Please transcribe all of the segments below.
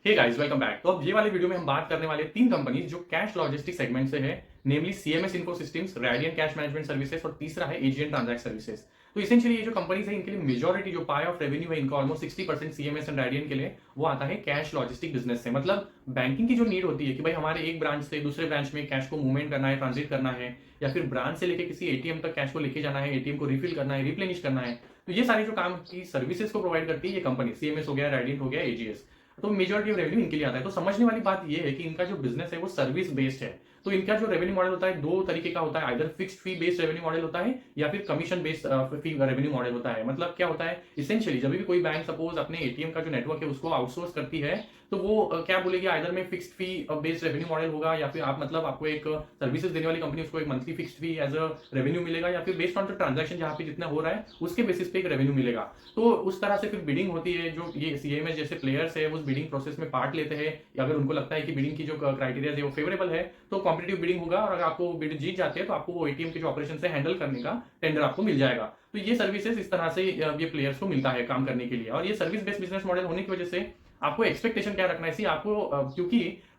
Hey guys, welcome back. तो अब ये वाले वीडियो में हम बात करने वाले तीन कंपनी जो कैश लॉजिस्टिक सेगमेंट से है, namely CMS info systems, Radiant cash management services और तीसरा है एजीएन ट्रांजैक्ट सर्विसेज। तो इसेंशियली ये जो कंपनीज है इनके लिए मेजॉरिटी जो पाई ऑफ रेवेन्यू है इनका ऑलमोस्ट 60% सीएमएस एंड रेडियंट के लिए वो आता है कैश लॉजिस्टिक बिजनेस से। मतलब बैंकिंग की जो नीड होती है कि भाई हमारे एक ब्रांच से दूसरे ब्रांच में कैश को मूवमेंट करना है, ट्रांजिट करना है, या फिर ब्रांच से लेके किसी एटीएम तक कैश को लेके जाना है, एटीएम को रिफिल करना है, रिप्लेनिश करना है। तो ये सारी जो काम की सर्विसेज को प्रोवाइड करती है ये कंपनी, सीएमएस हो गया, रेडियंट हो गया, एजीएस। तो मेजॉरिटी ऑफ रेवेन्यू इनके लिए आता है। तो समझने वाली बात ये है कि इनका जो बिजनेस है वो सर्विस बेस्ड है। तो इनका जो रेवेन्यू मॉडल होता है दो तरीके का होता है, आइदर फिक्स्ड फी बेस्ड रेवेन्यू मॉडल होता है या फिर कमीशन बेस्ड फी रेवेन्यू मॉडल होता है। मतलब क्या होता है, इसेंशियली जब भी कोई बैंक सपोज अपने एटीएम का जो नेटवर्क है उसको आउटसोर्स करती है तो वो क्या बोलेगी, आइदर में फिक्स्ड फी बेस्ड रेवेन्यू मॉडल होगा, या फिर आप मतलब आपको एक सर्विसेज देने वाली कंपनी उसको एक monthly fixed fee as a revenue मिलेगा, या फिर बेस्ड ऑन द ट्रांजैक्शन जहां पे जितना हो रहा है उसके बेसिस पे एक रेवेन्यू मिलेगा। तो उस तरह से फिर बिडिंग होती है। जो ये सीएमएस जैसे प्लेयर्स है उस बिडिंग प्रोसेस में पार्ट लेते हैं, या अगर उनको लगता है कि बिडिंग की जो क्राइटेरिया है वो फेवरेबल है तो कॉम्पिटिटिव बिडिंग होगा, और अगर आपको बिड जीत जाते हैं तो आपको वो एटीएम के जो ऑपरेशन से हैंडल करने का टेंडर आपको मिल जाएगा। तो ये सर्विसेज इस तरह से ये प्लेयर्स को मिलता है काम करने के लिए। और ये सर्विस बेस्ड बिजनेस मॉडल होने की वजह से आपको एक्सपेक्टेशन क्या रखना है, सी आपको क्योंकि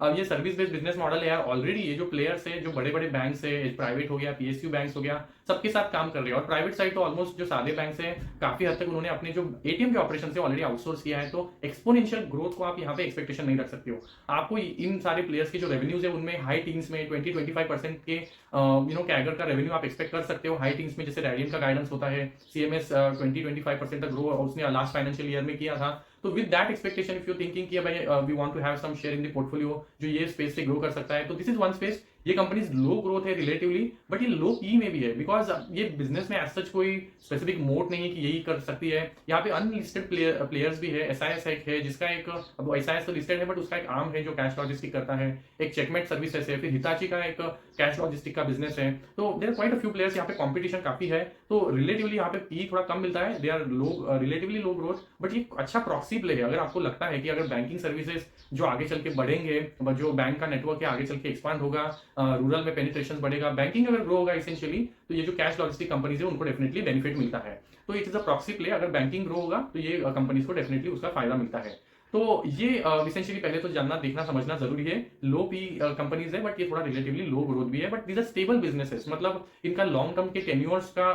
ये सर्विस बेस्ड बिजनेस मॉडल है यार, ऑलरेडी ये जो प्लेयर्स है, जो बड़े बड़े बैंक्स है, प्राइवेट हो गया, पीएसयू बैंक्स हो गया, सबके साथ काम कर रहे हैं। और प्राइवेट साइड तो ऑलमोस्ट जो सारे बैंक्स है काफी हद तक उन्होंने अपने जो एटीएम के ऑपरेशन से ऑलरेडी आउटसोर्स किया है। तो एक्सपोनेंशियल ग्रोथ को आप यहाँ पे एक्सपेक्टेशन नहीं रख सकते हो। आपको इन सारे प्लेयर्स के जो रेवेन्यूज है उनमें हाई टीम्स में 20-25% के कैगर का रेवेन्यू आप एक्सपेक्ट कर सकते हो। हाई टीम्स में जैसे रेडियंट का गाइडेंस होता है, सीएमएस 20-25% तक ग्रो उसने लास्ट फाइनेंशियल ईयर में किया था। तो with that expectation if you thinking कि भाई we want to have some share in the portfolio जो ये स्पेस से ग्रो कर सकता है, तो दिस इज वन स्पेस। ये कंपनीज लो ग्रोथ है रिलेटिवली, बट ये लो पी में भी है, बिकॉज ये बिजनेस में एज सच कोई स्पेसिफिक मोड नहीं है कि यही कर सकती है। यहाँ पे अनलिस्टेड प्लेयर्स भी है। एसआईएस एक है जिसका एक, अब एसआईएस तो लिस्टेड है बट उसका एक आर्म है जो कैश लॉजिस्टिक करता है। एक चेकमेट सर्विसेज है, फिर हिताची का एक कैश लॉजिस्टिक का बिजनेस है। तो there quite a few players, यहाँ पे कॉम्पिटिशन काफी है। तो रिलेटिवली यहाँ पे पी थोड़ा कम मिलता है, they are low relatively low growth, but ये अच्छा प्रॉक्सी प्ले है। अगर आपको लगता है कि अगर बैंकिंग सर्विसेज जो आगे चल के बढ़ेंगे, जो बैंक का नेटवर्क है आगे चल के एक्सपांड होगा, रूरल में पेनिट्रेशन बढ़ेगा, बैंकिंग अगर ग्रो होगा इसेंशियली, तो ये जो कैश लॉजिस्टिक कंपनीज है उनको डेफिनेटली बेनिफिट मिलता है। तो it is a proxy play. अगर बैंकिंग ग्रो होगा तो ये कंपनीज को डेफिनेटली उसका फायदा मिलता है। तो ये इसेंशियली पहले तो जानना देखना समझना जरूरी है। लो पी कंपनीज है बट ये थोड़ा रिलेटिवली लो ग्रोथ भी है, but these are stable businesses. मतलब इनका लॉन्ग टर्म के टेन्योर्स का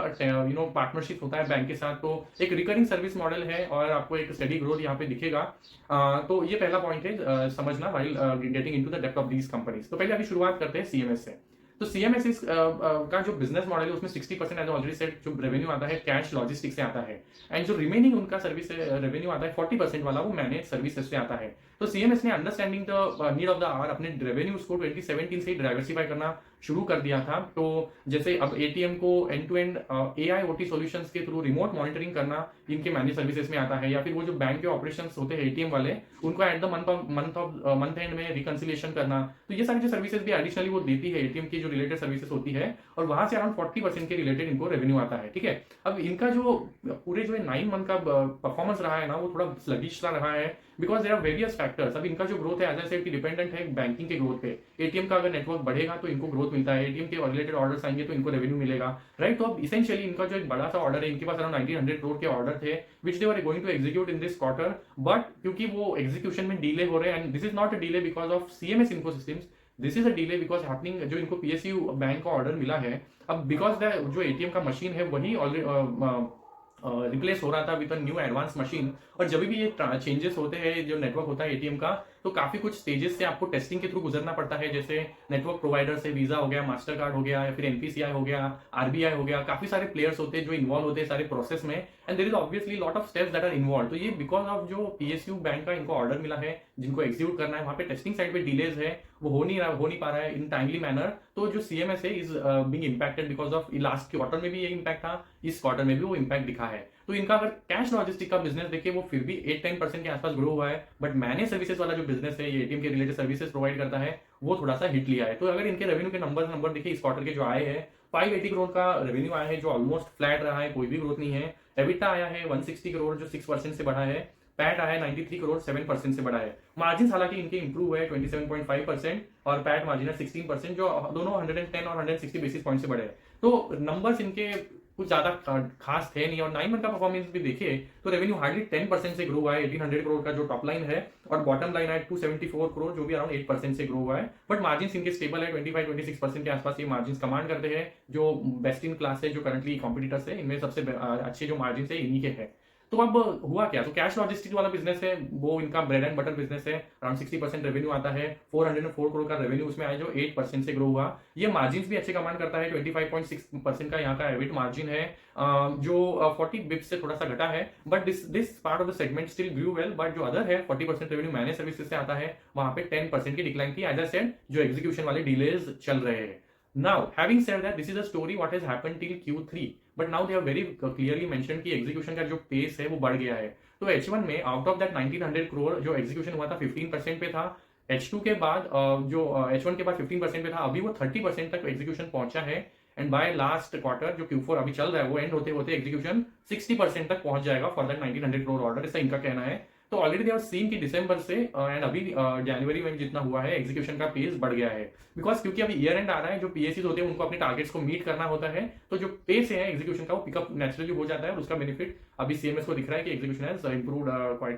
पार्टनरशिप होता है बैंक के साथ, तो एक रिकरिंग सर्विस मॉडल है और आपको एक स्टडी ग्रोथ यहाँ पे दिखेगा। तो ये पहला पॉइंट है समझना while getting into the depth of these companies. तो पहले अभी शुरुआत करते हैं सीएमएस से। तो सीएमएस का जो बिजनेस मॉडल है उसमें 60% एज ऑलरेडी सेट जो रेवेन्यू आता है कैश लॉजिस्टिक से आता है, एंड जो रिमेनिंग उनका सर्विस रेवेन्यू आता है 40% वाला वो मैनेज सर्विसेज से आता है। तो सीएमएस ने understanding the need of the our अपने रेवेन्यूज को 2017 से ही डाइवर्सिफाई करना शुरू कर दिया था। तो जैसे अब एटीएम को end to end AI OT solutions के थ्रू रिमोट मॉनिटरिंग करना इनके मैनेज सर्विसेज में आता है, या फिर वो जो बैंक के ऑपरेशंस होते हैं एटीएम वाले उनको एट द मंथ एंड में रिकंसिलिएशन करना। तो ये सारी जो सर्विसेज भी एडिशनली वो देती है एटीएम की जो रिलेटेड सर्विसेज होती है, और वहां से अराउंड 40% के रिलेटेड इनको रेवेन्यू आता है। ठीक है, अब इनका जो पूरे जो 9 मंथ का परफॉर्मेंस रहा है ना वो थोड़ा स्लगिश रहा है, because there are various factors. अब इनका जो ग्रोथ है एज आई सेड कि डिपेंडेंट है बैंकिंग के ग्रोथ पे। एटीएम का अगर नेटवर्क बढ़ेगा तो इनको ग्रोथ मिलता है, एटीएम के रिलेटेड ऑर्डर्स आएंगे तो इनको रेवेन्यू मिलेगा, राइट। तो अब इसेंशियली इनका जो एक बड़ा सा ऑर्डर है, इनके पास अराउंड 1900 करोड़ के ऑर्डर थे which they were going to execute in this quarter, but क्योंकि वो एग्जीक्यूशन में डिले हो रहे हैं, and this is not a delay because of CMS info systems, this is a delay because happening जो इनको पीएसयू बैंक का order मिला है। अब बिकॉज द जो एटीएम का मशीन है वही ऑलरेडी रिप्लेस हो रहा था विद न्यू एडवांस मशीन, और जब भी ये चेंजेस होते हैं जो नेटवर्क होता है एटीएम का, तो काफी कुछ स्टेजेस से आपको टेस्टिंग के थ्रू गुजरना पड़ता है। जैसे नेटवर्क प्रोवाइडर से वीजा हो गया, मास्टर कार्ड हो गया, या फिर एनपीसीआई हो गया, आरबीआई हो गया, काफी सारे प्लेयर्स होते हैं जो इन्वॉल्व होते हैं सारे प्रोसेस में, and there is obviously lot of steps that are involve. तो ये बिकॉज ऑफ जो पीएसयू बैंक का इनको ऑर्डर मिला है जिनको एग्जीक्यूट करना है, वहां पे टेस्टिंग साइड पे डिलेज है, वो हो नहीं पा रहा है इन टाइमली मैनर। तो जो सीएमएस है is being impacted because of last quarter में भी ये इंपैक्ट था, इस क्वार्टर में भी वो इंपैक्ट दिखा है। तो इनका अगर कैश लॉजिस्टिक का बिजनेस देखिए वो फिर भी 8-10% के आसपास ग्रो हुआ है, बट मैनेज सर्विसेज वाला जो बिजनेस है ये एटीएम के रिलेटेड सर्विसेज प्रोवाइड करता है वो थोड़ा सा हिट लिया है। तो अगर इनके रेवेन्यू के नंबर देखिए इस क्वार्टर के जो आए हैं, 580 करोड़ का रेवेन्यू आया है जो ऑलमोस्ट फ्लैट रहा है, कोई भी ग्रोथ नहीं है। एबिटा आया है 160 करोड़ जो 6% से बढ़ा है। पैट आया है 93 करोड़ 7% से बढ़ा है। मार्जिन हालांकि इनके इंप्रूव है 27.5%, और पैट मार्जिन है 16% जो दोनों 110 और 160 बेसिस पॉइंट से बढ़े हैं। तो नंबर्स इनके कुछ ज्यादा खास थे नहीं, और 9 मंथ का परफॉर्मेंस भी देखिए तो रेवेन्यू हार्डली 10% से ग्रो हुआ है। 1800 करोड़ का जो टॉप लाइन है, और बॉटम लाइन है 274 करोड़, जो भी अराउंड 8% से ग्रो हुआ है। बट मार्जिन इनके स्टेबल है, 25-26% के आसपास ये मार्जिन कमांड करते हैं। जो बेस्ट इन क्लास है, जो करंटली कॉम्पिटिटर्स है, इनमें सबसे अच्छे जो मार्जिन है इन्हीं के है। तो अब हुआ क्या, तो कैश लॉजिस्टिक्स वाला बिजनेस है, वो इनका ब्रेड एंड बटर बिजनेस है। अराउंड 60% रेवेन्यू आता है, 404 करोड़ का रेवेन्यू उसमें आया, जो 8% से ग्रो हुआ। ये मार्जिन भी अच्छे कमांड करता है, 25.6% का यहाँ का एबिट मार्जिन है, जो 40 बिप्स से थोड़ा सा घटा है। But this part of the segment still grew well. But जो अदर है 40% रेवेन्यू मैनेज सर्विसेज से आता है, वहां पे 10% की डिक्लाइन की, एज आई सेड, जो एग्जीक्यूशन वाले डिलेज चल रहे हैं। Now, having said that, this is a story what has happened till Q3, but now they have very clearly mentioned कि execution का जो pace है वो बढ़ गया है। तो H1 में out of that 1900 करोड़ जो execution हुआ था 15% पे था, H2 के बाद जो H1 के बाद 15% पे था, अभी वो 30% तक execution पहुंचा है। एंड बाय लास्ट क्वार्टर जो Q4 अभी चल रहा है, वो एंड होते होते एग्जीक्यूशन 60% तक पहुंच जाएगा फॉर दैट 1900 करोड़ ऑर्डर, ऐसा इनका कहना है। तो ऑलरेडी दे हैव सीन कि दिसंबर से एंड अभी जनवरी में जितना हुआ है, एग्जीक्यूशन का पेस बढ़ गया है। बिकॉज क्योंकि अभी ईयर एंड आ रहा है, जो पीएससीज होते हैं उनको अपने टारगेट्स को मीट करना होता है, तो जो पेस है एग्जीक्यूशन का वो पिकअप नेचुरली हो जाता है, और उसका बेनिफिट अभी सीएमएस को दिख रहा है कि execution has improved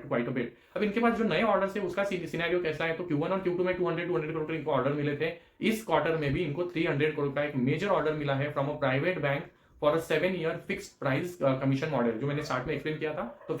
quite a bit. अब इनके पास जो नए ऑर्डर है उसका सिनेरियो कैसा है, तो Q1 और Q2 में 200 करोड़ के इनको ऑर्डर मिले थे। इस क्वार्टर में भी इनको 300 करोड़ का एक मेजर ऑर्डर मिला है from a private bank for a 7-year fixed price commission model, जो मैंने स्टार्ट में एक्सप्लेन किया था। तो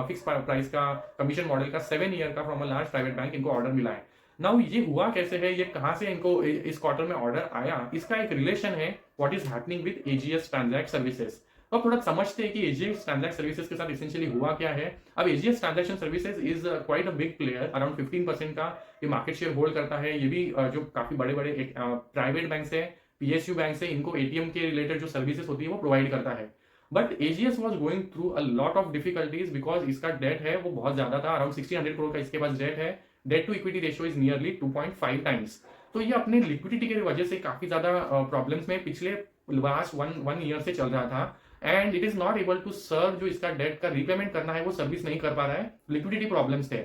फिक्स प्राइस का कमीशन मॉडल का 7 ईयर का from a large private bank इनको ऑर्डर मिला है। नाउ ये हुआ कैसे है, ये कहां से इनको इस क्वार्टर में ऑर्डर आया, इसका एक रिलेशन है what is happening with AGS transact services. तो अब थोड़ा समझते हैं कि एजीएस ट्रांजैक्ट सर्विसेज के साथ एसेंशियली हुआ क्या है। अब AGS transaction services is quite a big player, around 15% का ये मार्केट शेयर होल्ड करता है। ये भी जो काफी बड़े बड़े प्राइवेट बैंक से, पीएसयू बैंक से, इनको एटीएम के रिलेटेड जो सर्विसेज होती है वो प्रोवाइड करता है। But AGS was going through a lot of difficulties, because इसका डेट है वो बहुत ज्यादा था, अराउंड 1600 करोड़ का इसके पास डेट है। Debt to equity ratio is nearly 2.5 times. तो ये अपने लिक्विडिटी की वजह से काफी ज्यादा प्रॉब्लम्स में पिछले लास्ट वन ईयर से चल रहा था, and it is not able to serve, जो इसका डेट का रीपेमेंट करना है वो सर्विस नहीं कर पा रहा है, लिक्विडिटी प्रॉब्लम्स थे।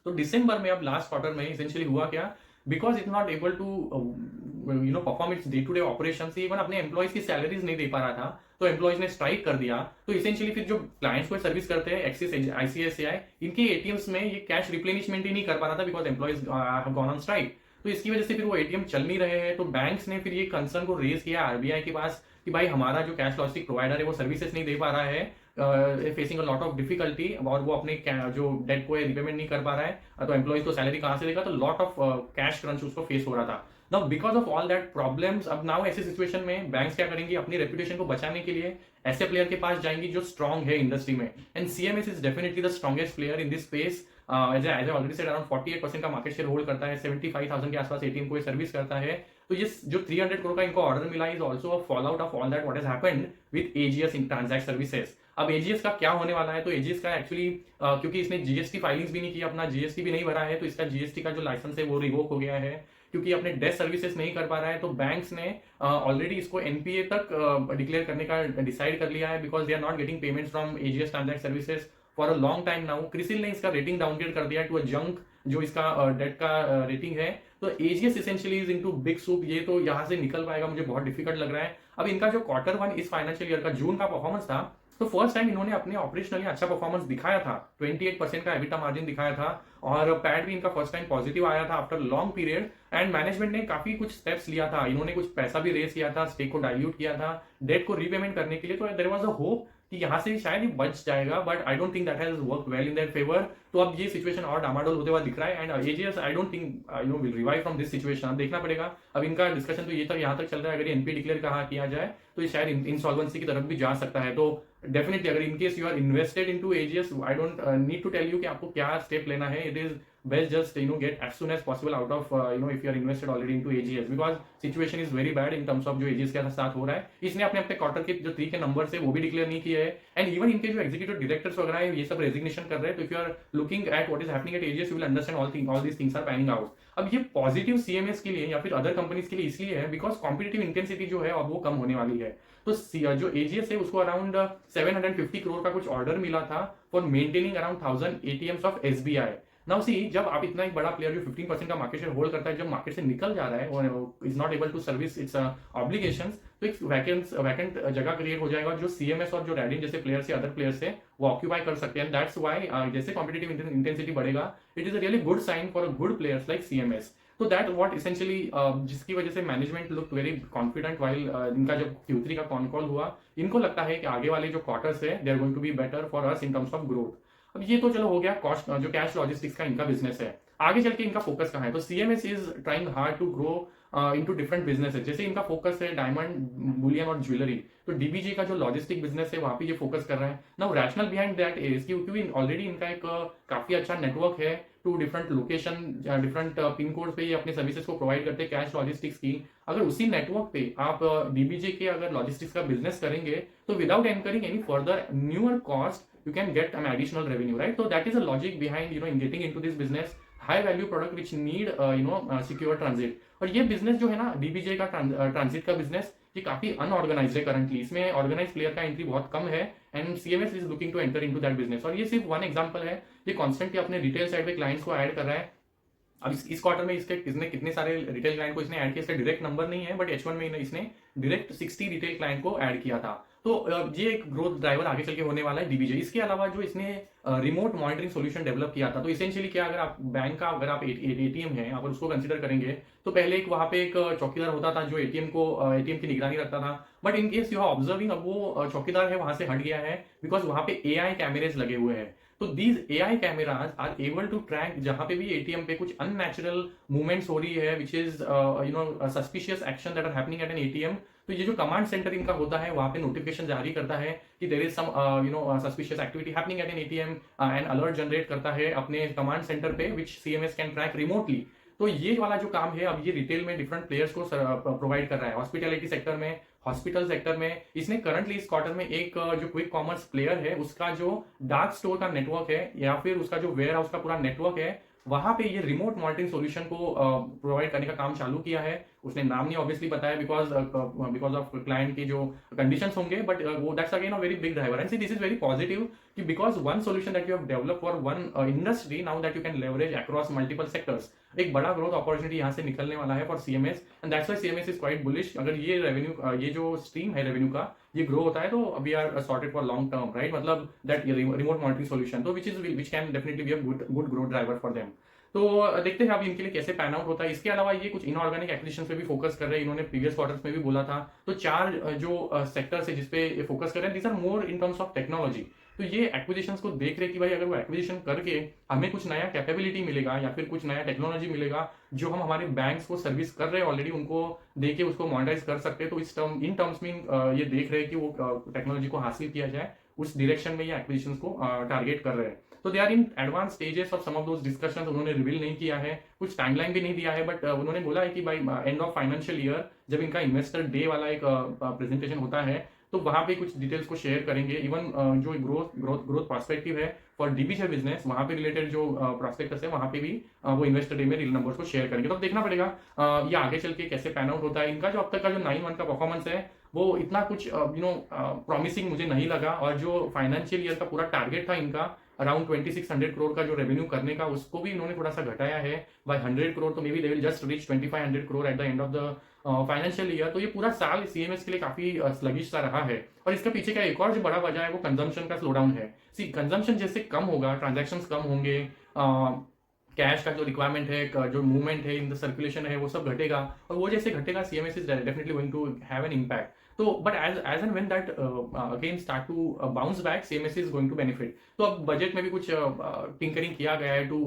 तो दिसंबर में, अब लास्ट क्वार्टर में इसेंशियली हुआ क्या, because it not able to perform its day to day operation, even अपने एम्प्लॉइज की सैलरीज नहीं दे पा रहा था, तो एम्प्लॉइज ने स्ट्राइक कर दिया। तो इसेंशियली फिर जो क्लाइंट्स को सर्विस करते हैं, एक्सिस, आईसीआईसीआई, इनके एटीएम्स में ये कैश रिप्लेनिशमेंट ही नहीं कर पा रहा था, because employees have gone on strike. तो इसकी वजह से फिर वो एटीएम चल नहीं रहे हैं। तो बैंक्स ने फिर ये कंसर्न को रेज किया आरबीआई के पास कि भाई हमारा जो कैश लॉजिस्टिक प्रोवाइडर है वो सर्विसेज नहीं दे पा रहा है, facing a lot of difficulty, और वो अपने जो डेट को रिपेमेंट नहीं कर पा रहा है, तो एम्प्लॉइज को सैलरी कहां से देगा, तो लॉट ऑफ कैश क्रंच उसको फेस हो रहा था। Now because of all that problems, अब नाउ ऐसी सिचुएशन में बैंक्स क्या करेंगे, अपनी रेपुटेशन को बचाने के लिए ऐसे प्लेयर के पास जाएंगी जो स्ट्रॉन्ग है इंडस्ट्री में, and CMS is definitely the strongest player in this space. As I already said, around 48% का मार्केट शेयर होल्ड करता है, 75,000 के आसपास एटीएम को सर्विस करता है। तो ये जो 300 करोड़ का इनको ऑर्डर मिला is also a fall out of all that what has happened with AGS in transact services. अब एजीएस का क्या होने वाला है, तो एजीएस का एक्चुअली क्योंकि इसने जीएसटी फाइलिंग्स भी नहीं की, अपना जीएसटी भी नहीं भरा है, तो इसका जीएसटी का जो लाइसेंस है वो रिवोक हो गया है। क्योंकि अपने डेट सर्विसेज नहीं कर पा रहा है, तो बैंक्स ने ऑलरेडी इसको एनपीए तक डिक्लेयर करने का डिसाइड कर लिया है, because they are not getting payments from AGS transact services for a long time now. CRISIL ने इसका रेटिंग डाउनग्रेड कर दिया टू अ जंक, जो इसका डेट का रेटिंग है। तो AGS essentially is into big soup, ये तो यहाँ से निकल पाएगा मुझे बहुत डिफिकल्ट लग रहा है। अब इनका जो Q1 इस फाइनेंशियल ईयर का जून का परफॉर्मेंस था, तो फर्स्ट टाइम इन्होंने अपने ऑपरेशनली अच्छा परफॉर्मेंस दिखाया था, 28% का एबिटा मार्जिन दिखाया था, और पैट भी इनका फर्स्ट टाइम पॉजिटिव आया था after long period. And management ने काफी कुछ स्टेप्स लिया था, इन्होंने कुछ पैसा भी रेस किया था, स्टेक को डाइल्यूट किया था डेट को रीपेमेंट करने के लिए। तो देयर वाज अ होप कि यहाँ से शायद ही बच जाएगा, but I don't think that has work well in their favour. तो अब ये सिचुएशन और डामाडोल होते हुआ दिख रहा है, and AGS I don't think will revive from this situation. अब देखना पड़ेगा, अब इनका डिस्कशन तो ये तक यहाँ तक चल रहा है, अगर ये एनपी डिक्लेयर कहा किया जाए तो ये शायद इंसॉल्वेंसी की तरफ भी जा सकता है। तो डेफिनेटली अगर in case you are invested into AGS, I don't need to tell you कि आपको क्या स्टेप लेना है, it is best just get as soon as possible out of if you are invested already into AGS, because situation is very bad in terms of जो AGS के साथ हो रहा है। इसने अपने क्वार्टर के जो 3 के नंबर्स है वो भी डिक्लेयर नहीं किए हैं, एंड इवन इनके जो एग्जीक्यूटिव डायरेक्टर्स वगैरह है ये सब रेजिग्नेशन कर रहे हैं। तो if you are looking at what is happening at AGS, you will understand all these things are panning out. अब ये पॉजिटिव सीएमएस के लिए या फिर अदर कंपनीज के लिए इसलिए है बिकॉज कॉम्पिटिटिव इंटेंसिटी जो है अब वो कम होने वाली है। तो जो एजीएस है उसको अराउंड 750 करोड़ का कुछ ऑर्डर मिला था for maintaining around 1000 ATMs of SBI. Now see, जब आप इतना एक बड़ा प्लेयर जो 15% का मार्केट शेयर होल्ड करता है, जब मार्केट से निकल जा रहा है, is not able to service its obligations, तो एक वैकेंट जगह क्रिएट हो जाएगा जो सीएमएस और जो रेडियन जैसे प्लेयर्स या अदर प्लेयर्स है वो ऑक्यूपाई कर सकते हैं। दैट्स वाई जैसे कॉम्पिटेटिव इंटेंसिटी बढ़ेगा, it is a really good sign for a good players like CMS. तो दैट व्हाट इसेंशियली जिसकी वजह से management look very confident while इनका जब Q3 का कॉन कॉल हुआ, इनको लगता है कि आगे वाले जो क्वार्टर्स है they are going to be better for us in terms of growth. अब ये तो चलो हो गया कॉस्ट जो कैश लॉजिस्टिक्स का इनका बिजनेस है। आगे चल के इनका फोकस कहाँ है, तो CMS is trying hard to grow into different businesses. जैसे इनका फोकस है डायमंड, बुलियन और ज्वेलरी, तो डीबीजी का जो लॉजिस्टिक बिजनेस है वहां पे ये फोकस कर रहा है। Now rational behind that is क्योंकि ऑलरेडी इनका एक काफी अच्छा नेटवर्क है to different location, different pin code पे ये अपने सर्विसेज को प्रोवाइड करते हैं कैश लॉजिस्टिक्स की। अगर उसी नेटवर्क पे आप डीबीजे के अगर लॉजिस्टिक्स का बिजनेस करेंगे तो without incurring any further newer cost you can get an additional revenue, right? So that is a logic behind in getting into this business, high value product which need secure transit। और ये business जो है ना डीबीजे का transit का business, ये काफी unorganised है करंटली, इसमें ऑर्गेनाइज प्लेयर का एंट्री बहुत कम है and CMS is looking to enter into that business. और ये सिर्फ वन एग्जांपल है, ये कॉन्स्टेंटली अपने रिटेल साइड पे क्लाइंट्स को ऐड कर रहा है। अब इस क्वार्टर में इसने कितने सारे रिटेल क्लाइंट को इसने ऐड किया, इसका डायरेक्ट नंबर नहीं है, बट H1 में इसने डायरेक्ट 60 रिटेल क्लाइंट को ऐड किया था। तो ये एक ग्रोथ ड्राइवर आगे चल के होने वाला है डीबीजे। इसके अलावा जो इसने रिमोट मॉनिटरिंग सॉल्यूशन डेवलप किया था, तो इसेंशियली क्या, अगर आप बैंक का अगर आप एटीएम है अगर उसको कंसीडर करेंगे तो पहले एक वहां पे एक चौकीदार होता था जो एटीएम की निगरानी रखता था। But in case you are observing, अब वो चौकीदार है वहां से हट गया है बिकॉज वहां पे एआई कैमरेज लगे हुए हैं। तो these AI cameras are able to track जहां पे भी एटीएम पे कुछ अननेचुरल मूवमेंट्स हो रही है, which is suspicious action that are happening at an ATM. तो ये जो कमांड सेंटर इनका होता है वहां पे नोटिफिकेशन जारी करता है कि there is some suspicious activity happening at an ATM and alert generate करता है अपने कमांड सेंटर पे which CMS can track remotely. तो ये वाला जो काम है अब ये रिटेल में डिफरेंट प्लेयर्स को प्रोवाइड कर रहा है। हॉस्पिटैलिटी सेक्टर में, हॉस्पिटल सेक्टर में इसने करंटली इस क्वार्टर में एक जो क्विक कॉमर्स प्लेयर है उसका जो डार्क स्टोर का नेटवर्क है या फिर उसका जो वेयर हाउस का पूरा नेटवर्क है वहां पे ये रिमोट मॉनिटरिंग सॉल्यूशन को प्रोवाइड करने का काम चालू किया है। उसने नाम नहीं ऑब्वियसली बताया बिकॉज ऑफ क्लाइंट की जो कंडीशंस होंगे, बट वो that's again a very big driver and see this is very positive कि because one solution that you have develop for one industry now that you can leverage across multiple sectors. एक बड़ा growth opportunity यहाँ से निकलने वाला है for CMS and that's why CMS is quite bullish. अगर ये रेवेन्यू, ये जो स्ट्रीम है रेवेन्यू का, ये ग्रो होता है तो we are sorted for long term, right? मतलब दैट रिमोट मॉनिटरिंग सॉल्यूशन तो which can definitely be a good growth driver for them. तो देखते हैं अब इनके लिए कैसे पैन आउट होता है। इसके अलावा ये कुछ इनऑर्गेनिक एक्विजिशन पे भी फोकस कर रहे हैं, इन्होंने प्रीवियस क्वार्टर्स में भी बोला था। तो चार जो सेक्टर्स है जिसपे फोकस कर रहे हैं, these are more in terms of technology. तो ये एक्विजिशंस को देख रहे कि भाई अगर वो एक्विजिशन करके हमें कुछ नया कैपेबिलिटी मिलेगा या फिर कुछ नया टेक्नोलॉजी मिलेगा जो हम हमारे बैंक्स को सर्विस कर रहे हैं ऑलरेडी उनको देके उसको मॉनिटाइज कर सकते हैं, तो इन टर्म्स में ये देख रहे हैं कि वो टेक्नोलॉजी को हासिल किया जाए, उस डायरेक्शन में ये एक्विजिशंस को टारगेट कर रहे हैं। तो they are in advance stages of some of those discussions. उन्होंने रिवील नहीं किया है, कुछ टाइमलाइन भी नहीं दिया है, बट उन्होंने बोला है कि भाई एंड ऑफ फाइनेंशियल ईयर जब इनका इन्वेस्टर डे वाला एक प्रेजेंटेशन होता है तो वहां पे कुछ डिटेल्स को शेयर करेंगे। इवन जो ग्रोथ पर्सपेक्टिव है फॉर डीबीजे बिजनेस, वहां पे रिलेटेड जो प्रोस्पेक्टस है वहां पे भी वो इन्वेस्टर डे में रियल नंबर्स को शेयर करेंगे। तो देखना पड़ेगा ये आगे चल के कैसे पैन आउट होता है। इनका जो अब तक का जो 9 मंथ का परफॉर्मेंस है वो इतना कुछ प्रॉमिसिंग मुझे नहीं लगा, और जो फाइनेंशियल ईयर का पूरा टारगेट था इनका अराउंड 2600 करोड़ का जो रेवेन्यू करने का, उसको भी इन्होंने थोड़ा सा घटाया है बाय 100 करोड़। तो may be they will just reach 2500 crore eight the end of the financial year. तो ये पूरा साल सीएमएस के लिए काफी स्लगिश सा रहा है, और इसके पीछे का एक और जो बड़ा वजह है वो कंजम्पशन का स्लोडाउन है। सी कंजम्पशन जैसे कम होगा, ट्रांजैक्शंस कम होंगे, कैश का जो रिक्वायरमेंट है, जो मूवमेंट है इन द सर्कुलेशन है वो सब घटेगा, और वो जैसे घटेगा CMS is definitely going to have an impact. तो but as and when that again start to bounce back, CMS is going to benefit. तो अब बजट में भी कुछ टिंकरिंग किया गया है to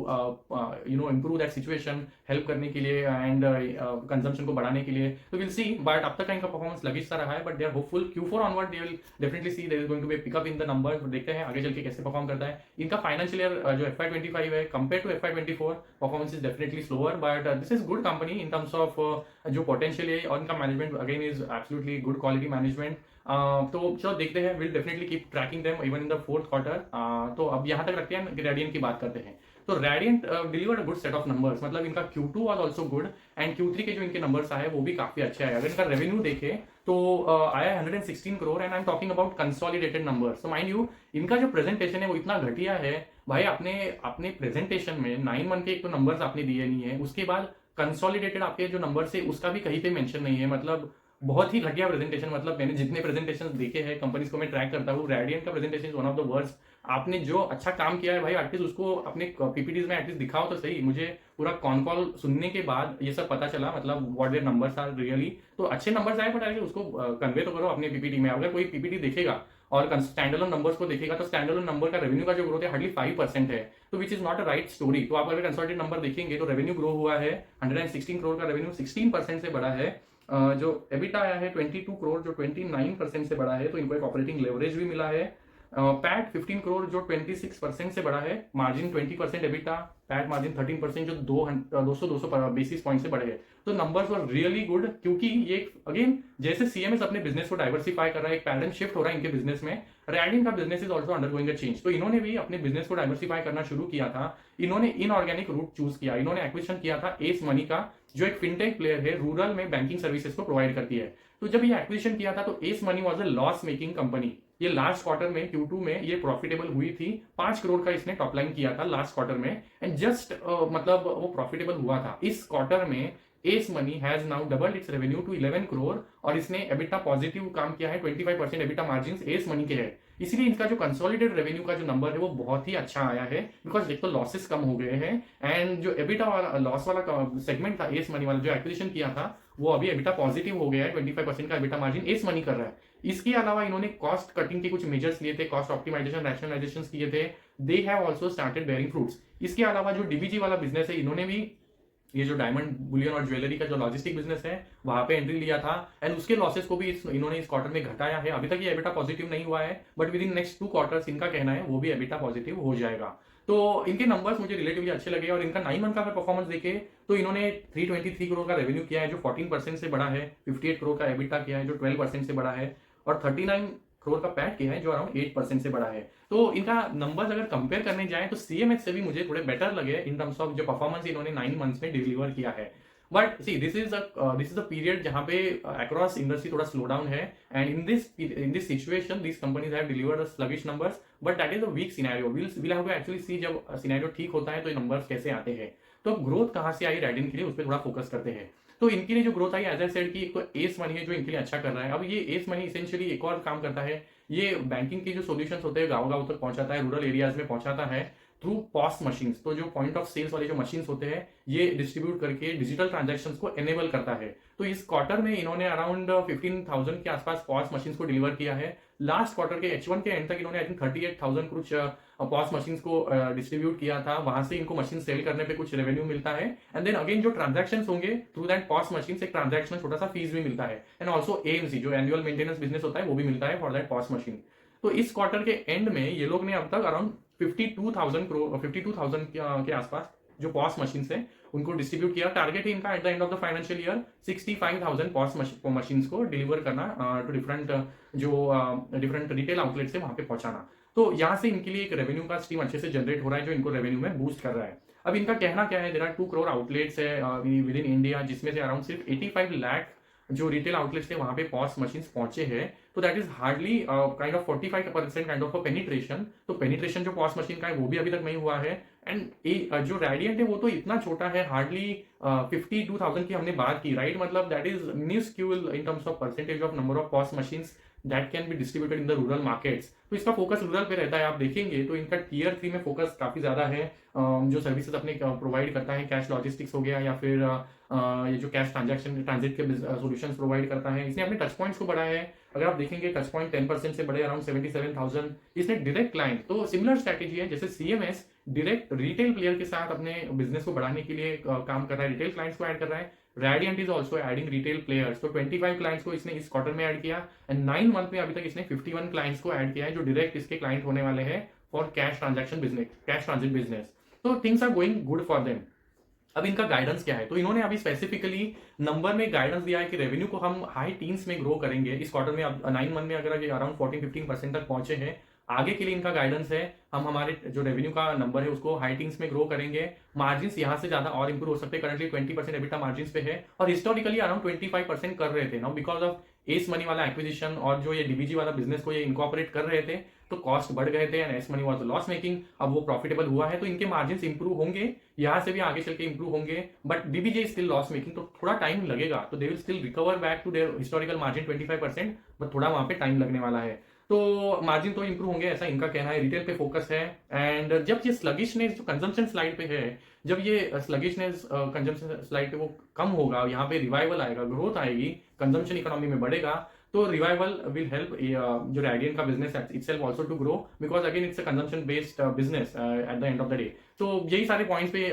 improve that situation, help करने के लिए एंड कंजम्पशन को बढ़ाने के लिए। तो विल सी, बट अब तक का इनका परफॉर्मेंस लगिश सा रहा है, but they are hopeful Q4 onward they will definitely see there is going to be pickup in the number. देखते हैं आगे चल के कैसे परफॉर्म करता है। इनका फाइनेंशियल ईयर जो FY25 है compare to FY24 performance is definitely slower, but this is good company in terms of जो पोटेंशियल है, और इनका management again is absolutely good quality management. तो चलो देखते हैं, will definitely keep tracking them even in the fourth quarter. तो अब यहाँ तक रखते हैं, रेडियंट की बात करते हैं। तो radiant delivered a good set of numbers, मतलब इनका Q2 was also good and Q3 के जो इनके नंबर्स आए वो भी काफी अच्छे आए। अगर इनका रेवेन्यू देखे तो आया 116 crore and I am talking about consolidated numbers. So mind you, इनका जो प्रेजेंटेशन है वो इतना घटिया है भाई। अपने प्रेजेंटेशन में 9 मंथ के एक तो नंबर्स आपने दिए नहीं है, उसके बाद कंसोलिडेटेड आपके जो नंबर्स है उसका भी कहीं पे मेंशन नहीं है। मतलब बहुत ही घटिया प्रेजेंटेशन, मतलब मैंने जितने प्रेजेंटेशन देखे हैं कंपनीज को मैं ट्रैक करता हूँ, रेडियंट का presentation is one of the worst. आपने जो अच्छा काम किया है भाई, एटलीस्ट उसको अपने पीपीटीज में एटलीस्ट दिखाओ तो सही। मुझे पूरा कॉन कॉल सुनने के बाद ये सब पता चला, मतलब what their numbers are really. तो अच्छे नंबर्स आए, बट आगे उसको कन्वे तो करो अपने पीपीटी में। अगर कोई पीपीटी देखेगा और स्टैंडअलोन नंबर्स को देखेगा तो स्टैंडअलोन नंबर का रेवेन्यू का जो ग्रोथ है हार्डली 5% है, तो which is not a right story. तो आप अगर कंसल्टेड नंबर देखेंगे तो रेवेन्यू ग्रो हुआ है 116 करोड़ का रेवेन्यू 16% से बढ़ा है। जो एबिटा आया है 22 करोड़ जो 29% से बढ़ा है, तो इनको एक ऑपरेटिंग लेवरेज भी मिला है। पैट 15 करोड़ जो 26% से बढ़ा है, मार्जिन 20% एबिटा, पैट मार्जिन 13% जो 200 बेसिस पॉइंट से बढ़े हैं। तो नंबर्स वर रियली गुड, क्योंकि ये अगेन जैसे सीएमएस अपने बिजनेस को डाइवर्सिफाई कर रहा है, एक पैटर्न शिफ्ट हो रहा है इनके बिजनेस में। रैडियन का business is also undergoing a change, तो इन्होंने भी अपने बिजनेस को डाइवर्सिफाई करना शुरू किया था। इन्होंने इनऑर्गेनिक रूट चूज किया, इन्होंने एक्विजिशन किया था एस मनी का, जो एक फिनटेक प्लेयर है, रूरल में बैंकिंग सर्विसेज को प्रोवाइड करती है। तो जब ये एक्विजिशन किया था तो S money was a loss making company. ये लास्ट क्वार्टर में Q2 में ये प्रॉफिटेबल हुई थी, 5 करोड़ का इसने टॉप लाइन किया था लास्ट क्वार्टर में, एंड जस्ट मतलब वो प्रॉफिटेबल हुआ था। इस क्वार्टर में S money has now doubled its revenue to 11 crore, और इसने एबिटा पॉजिटिव काम किया है, 25% एबिटा मार्जिन एस मनी के है। इसलिए इनका जो कंसोलिडेटेड रेवेन्यू का जो नंबर है वो बहुत ही अच्छा आया है, बिकॉज एक तो लॉसेस कम हो गए हैं, एंड जो एबिटा वाला लॉस वाला सेगमेंट था एस मनी वाला जो एक्विजिशन किया था, वो अभी एबिटा पॉजिटिव हो गया है, 25% का एबिटा मार्जिन एस मनी कर रहा है। इसके अलावा इन्होंने कॉस्ट कटिंग के कुछ मेजर्स लिए थे, कॉस्ट ऑप्टिमाइजेशन रैशनलाइजेशन किए थे, they have also started bearing fruits. इसके अलावा जो डीबीजी वाला बिजनेस है, इन्होंने भी ये जो डायमंड बुलियन और ज्वेलरी का जो लॉजिस्टिक बिजनेस है वहां पे एंट्री लिया था, एंड उसके लॉसेस को भी इन्होंने इस क्वार्टर में घटाया है। अभी तक ये एबिटा पॉजिटिव नहीं हुआ है, but with in next 2 quarters इनका कहना है वो भी एबिटा पॉजिटिव हो जाएगा। तो इनके नंबर्स मुझे रिलेटिवली अच्छे लगे, और इनका 9 मंथ का अगर परफॉर्मेंस देखे तो इन्होंने 323 करोड़ का रेवेन्यू किया है जो 14% से बढ़ा है, 58 करोड़ का एबिटा किया है जो 12% से बढ़ा है, और 39 करोड़ का पैट किया है जो अराउंड 8% से बढ़ा है। तो इनका नंबर्स अगर कंपेयर करने जाए तो सीएमएक्स से भी मुझे थोड़े बेटर लगे इन टर्म्स ऑफ जो परफॉर्मेंस इन्होंने 9 मंथ्स में डिलीवर किया है। But see this is a period जहां पे अक्रॉस इंडस्ट्री थोड़ा स्लो डाउन है, and in this situation this companies have delivered sluggish numbers, but that is a weak scenario. Will have to actually see जब scenario ठीक होता है तो ये नंबर्स कैसे आते हैं। तो ग्रोथ कहां से आई रैडियन के लिए, उस पर थोड़ा फोकस करते हैं। तो इनके लिए जो ग्रोथ आई, एज आई सेड, कि एक तो एस मनी है जो इनके लिए अच्छा कर रहा है। अब ये एस मनी इसेंशियली एक और काम करता है, ये बैंकिंग के जो सॉल्यूशंस होते हैं गांव गांव तक पहुंचाता है, रूरल एरियाज में पहुंचाता है थ्रू पॉस मशीन्स। तो जो पॉइंट ऑफ सेल्स वाले जो मशीन्स होते हैं ये डिस्ट्रीब्यूट करके डिजिटल ट्रांजैक्शंस को एनेबल करता है। तो इस क्वार्टर में इन्होंने अराउंड 15,000 के आसपास पॉस मशीन्स को डिलीवर किया है। लास्ट क्वार्टर के H1 के एंड तक इन्होंने आई थिंक 38,000 कुछ पॉस मशीन्स को डिस्ट्रीब्यूट किया था, वहां से इनको मशीन सेल करने पे कुछ रेवेन्यू मिलता है, एंड देन अगेन जो ट्रांजैक्शंस होंगे थ्रू दैट पॉस मशीन एक ट्रांजैक्शन छोटा सा फीस भी मिलता है, एंड ऑल्सो एएमसी जो एनुअल मेंटेनेंस बिजनेस होता है वो भी मिलता है फॉर दैट पॉस मशीन। तो इस क्वार्टर के एंड में ये लोग ने अब तक अराउंड 52,000 के आसपास जो पॉस मशीन है उनको डिस्ट्रीब्यूट किया। टारगेट है इनका at the end of the financial year 65,000 POS machine को डिलीवर करना टू डिफरेंट रिटेल आउटलेट से वहां पे पहुंचाना। तो यहाँ से इनके लिए एक रेवेन्यू का स्ट्रीम अच्छे से जनरेट हो रहा है जो इनको रेवेन्यू में बूस्ट कर रहा है। अब इनका कहना क्या है, देयर आर 2 करोड़ आउटलेट्स है विद इन इंडिया, जिसमें से अराउंड सिर्फ 85 लाख जो रिटेल आउटलेट्स थे वहां पे पॉस मशीन्स पहुंचे हैं। तो that is hardly kind of 45% kind of penetration. तो पेनिट्रेशन जो पॉस मशीन का है वो भी अभी तक नहीं हुआ है, एंड जो रेडियंट है वो तो इतना छोटा है, हार्डली 52,000 की हमने बात की, राइट। मतलब that is miniscule in terms of percentage of number of POS machines that can be distributed in the rural markets. तो इसका फोकस रूरल पे रहता है। आप देखेंगे तो इनका टीयर 3 में फोकस काफी ज्यादा है। जो सर्विसेज अपने प्रोवाइड करता है, कैश लॉजिस्टिक्स हो गया या फिर ये जो कैश ट्रांजिट के सॉल्यूशंस प्रोवाइड करता है, इसने अपने टच पॉइंट्स को बढ़ाया है। अगर आप देखेंगे टच पॉइंट 10% से बढ़े अराउंड 77,000। इसने डायरेक्ट क्लाइंट, तो सिमिलर स्ट्रैटेजी है जैसे सीएमएस डायरेक्ट रिटेल प्लेयर के साथ अपने बिजनेस को बढ़ाने के लिए काम कर रहा है, रिटेल क्लाइंट्स को ऐड कर रहा है। Radiant is also adding retail players, तो 25 क्लाइंट्स को इसने इस क्वार्टर में ऐड किया, एंड 9 मंथ में अभी तक इसने 51 क्लाइंट्स को ऐड किया है जो डायरेक्ट इसके क्लाइंट होने वाले हैं for cash transaction business, cash transit business. तो things are going good for them. अब इनका गाइडेंस क्या है, तो इन्होंने अभी स्पेसिफिकली नंबर में गाइडेंस दिया है कि रेवेन्यू को हम हाई टीन्स में ग्रो करेंगे इस क्वार्टर में। अब 9 मंथ में अगर अराउंड 14-15% तक पहुंचे हैं, आगे के लिए इनका गाइडेंस है हम हमारे जो रेवेन्यू का नंबर है उसको हाई टीन्स में ग्रो करेंगे। मार्जिन्स यहां से ज्यादा और इंप्रूव हो सकते हैं, करंटली 20% एबिटा मार्जिन्स पे है, और हिस्टोरिकली अराउंड 25% कर रहे थे। Now because of S money वाला एक्विजिशन और जो ये डीबीजी वाला बिजनेस को ये इनकॉर्पोरेट कर रहे थे, तो कॉस्ट बढ़ गए थे and S money was loss making, अब वो प्रॉफिटेबल हुआ है तो इनके मार्जिन इंप्रूव होंगे, यहाँ से भी आगे चल के इंप्रूव होंगे, but BBJ still loss making, तो थोड़ा टाइम लगेगा, तो they will still recover back to their historical margin 25%, but थोड़ा वहां पे टाइम लगने वाला है। तो मार्जिन तो इंप्रूव होंगे ऐसा इनका कहना है, रिटेल पे फोकस है। एंड जब ये स्लगिशनेस जो कंजम्पशन स्लाइड पे है, जब ये स्लगिशनेस कंजम्पशन स्लाइड पे वो कम होगा, यहाँ पे रिवाइवल आएगा, ग्रोथ आएगी, कंजम्पशन इकोनॉमी में बढ़ेगा, तो रिवाइवल विल हेल्प जो रैडियन का business itself also to grow, because again it's a consumption based business at the end of the day. तो यही सारे पॉइंट्स पे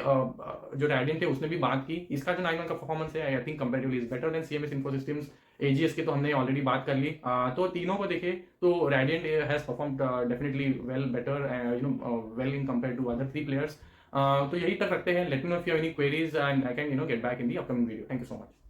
जो रैडियन थे उसने भी बात की। इसका जो 9 मंथ का परफॉर्मेंस है I think comparatively is better than CMS info systems, AGS के तो हमने ऑलरेडी बात कर ली। तो तीनों को देखे तो Radiant has performed definitely well better, well in compare to other 3 players. तो यही तक रखते हैं। Let me know if you have any queries and I can get back in the upcoming video. Thank you so much.